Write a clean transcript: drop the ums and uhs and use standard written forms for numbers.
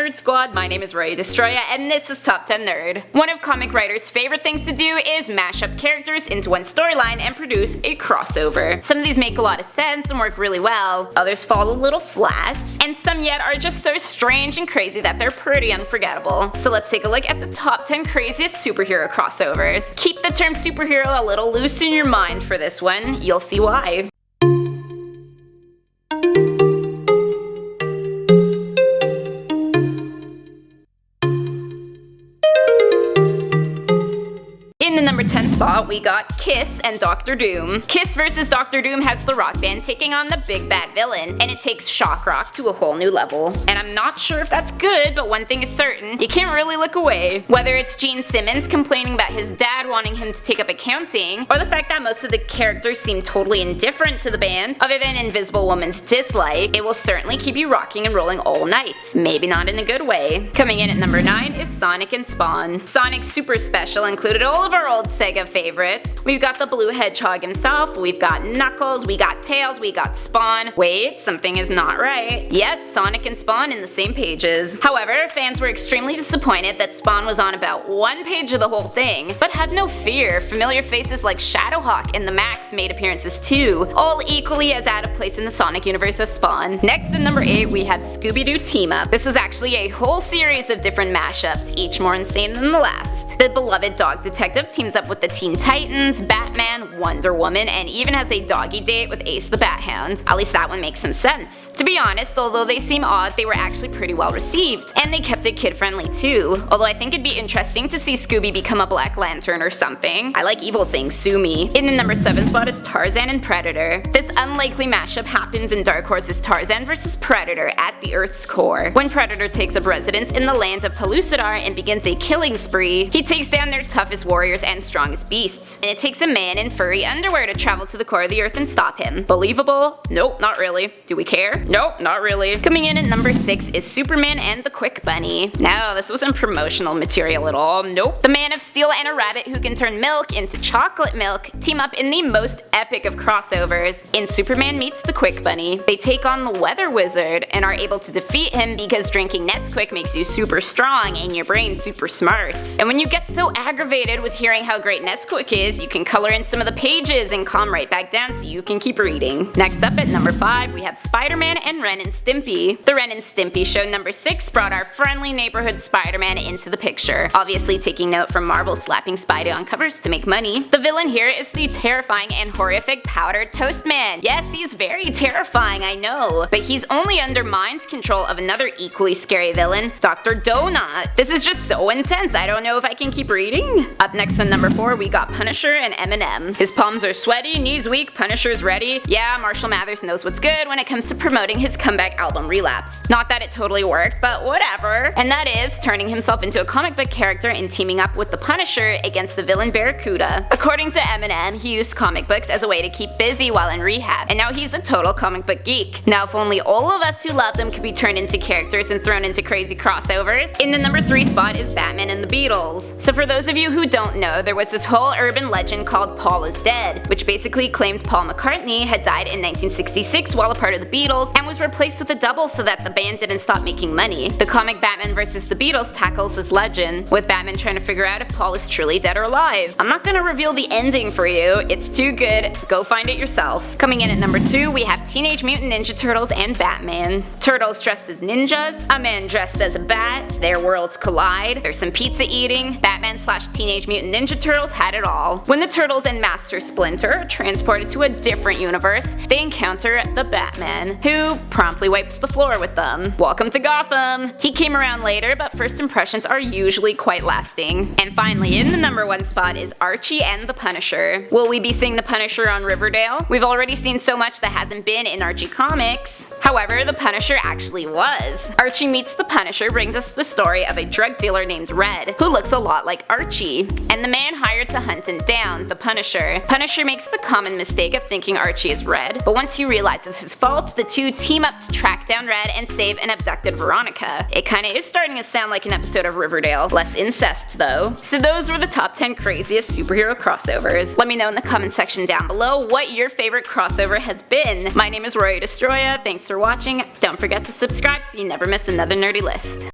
Nerd Squad, my name is Roy Destroya, and this is Top 10 Nerd. One of comic writers' favorite things to do is mash up characters into one storyline and produce a crossover. Some of these make a lot of sense and work really well, others fall a little flat, and some yet are just so strange and crazy that they're pretty unforgettable. So let's take a look at the top 10 craziest superhero crossovers. Keep the term superhero a little loose in your mind for this one, you'll see why. In the number 10 spot, we got Kiss and Dr. Doom. Kiss vs. Dr. Doom has the rock band taking on the big bad villain, and it takes shock rock to a whole new level. And I'm not sure if that's good, but one thing is certain, you can't really look away. Whether it's Gene Simmons complaining about his dad wanting him to take up accounting, or the fact that most of the characters seem totally indifferent to the band, other than Invisible Woman's dislike, it will certainly keep you rocking and rolling all night. Maybe not in a good way. Coming in at number 9 is Sonic and Spawn. Sonic's Super Special included all of our old Sega favorites. We've got the Blue Hedgehog himself, we've got Knuckles, we got Tails, we got Spawn. Wait, something is not right. Yes, Sonic and Spawn in the same pages. However, fans were extremely disappointed that Spawn was on about one page of the whole thing. But have no fear, familiar faces like Shadowhawk and the Max made appearances too, all equally as out of place in the Sonic universe as Spawn. Next at number 8 we have Scooby-Doo Team-Up. This was actually a whole series of different mashups, each more insane than the last. The beloved dog detective teams up with the Teen Titans, Batman, Wonder Woman, and even has a doggy date with Ace the Bat Hound. At least that one makes some sense. To be honest, although they seem odd, they were actually pretty well received, and they kept it kid-friendly too. Although I think it'd be interesting to see Scooby become a Black Lantern or something. I like evil things, sue me. In the number 7 spot is Tarzan and Predator. This unlikely mashup happens in Dark Horse's Tarzan vs. Predator at the Earth's core. When Predator takes up residence in the land of Pellucidar and begins a killing spree, he takes down their toughest warriors and strongest beasts, and it takes a man in furry underwear to travel to the core of the earth and stop him. Believable? Nope, not really. Do we care? Nope, not really. Coming in at number 6 is Superman and the QUIK Bunny. No, this wasn't promotional material at all. Nope. The Man of Steel and a rabbit who can turn milk into chocolate milk team up in the most epic of crossovers. In Superman Meets the QUIK Bunny, they take on the Weather Wizard and are able to defeat him because drinking Nesquik makes you super strong and your brain super smart. And when you get so aggravated with hearing how great Nesquik is, you can color in some of the pages and calm right back down so you can keep reading. Next up at number 5 we have Spider-Man and Ren and Stimpy. The Ren and Stimpy show number 6 brought our friendly neighborhood Spider-Man into the picture, obviously taking note from Marvel slapping Spidey on covers to make money. The villain here is the terrifying and horrific Powdered Toast Man. Yes, he's very terrifying, I know, but he's only under mind control of another equally scary villain, Dr. Donut. This is just so intense, I don't know if I can keep reading. Up next on number 4 we got Punisher and EMINEM. His palms are sweaty, knees weak, Punisher's ready. Yeah, Marshall Mathers knows what's good when it comes to promoting his comeback album Relapse. Not that it totally worked, but whatever. And that is turning himself into a comic book character and teaming up with the Punisher against the villain Barracuda. According to EMINEM, he used comic books as a way to keep busy while in rehab, and now he's a total comic book geek. Now if only all of us who love them could be turned into characters and thrown into crazy crossovers. In the number 3 spot is Batman and the Beatles. So for those of you who don't know, there was this whole urban legend called Paul is Dead, which basically claimed Paul McCartney had died in 1966 while a part of the Beatles and was replaced with a double so that the band didn't stop making money. The comic Batman vs. the Beatles tackles this legend, with Batman trying to figure out if Paul is truly dead or alive. I'm not gonna reveal the ending for you, it's too good, go find it yourself. Coming in at number 2 we have Teenage Mutant Ninja Turtles and Batman. Turtles dressed as ninjas, a man dressed as a bat, their worlds collide, there's some pizza eating, Batman/Teenage Mutant Ninja Turtles had it all. When the Turtles and Master Splinter are transported to a different universe, they encounter the Batman, who promptly wipes the floor with them. Welcome to Gotham! He came around later, but first impressions are usually quite lasting. And finally, in the number 1 spot is Archie and the Punisher. Will we be seeing the Punisher on Riverdale? We've already seen so much that hasn't been in Archie comics. However, the Punisher actually was. Archie Meets the Punisher brings us the story of a drug dealer named Red, who looks a lot like Archie, and the man hired to hunt him down, the Punisher. Punisher makes the common mistake of thinking Archie is Red, but once he realizes his fault, the two team up to track down Red and save an abducted Veronica. It kinda is starting to sound like an episode of Riverdale, less incest though. So those were the top 10 craziest superhero crossovers. Let me know in the comment section down below what your favorite crossover has been. My name is Roy Destroya, thanks for watching, don't forget to subscribe so you never miss another nerdy list.